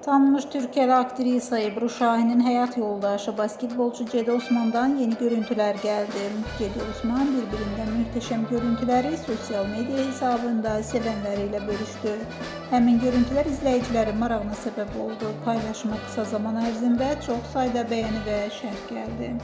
Tanınmış Türkiye'li aktrisa Ebru Şahin'in hayat yoldaşı basketbolcu Cedi Osman'dan yeni görüntüler geldi. Cedi Osman birbirinden muhteşem görüntüleri sosyal medya hesabında sevenleriyle bölüştü. Həmin görüntüler izleyicilerin marağına sebep oldu. Paylaşıma kısa zaman ərzində çox sayda beğeni ve şərh geldi.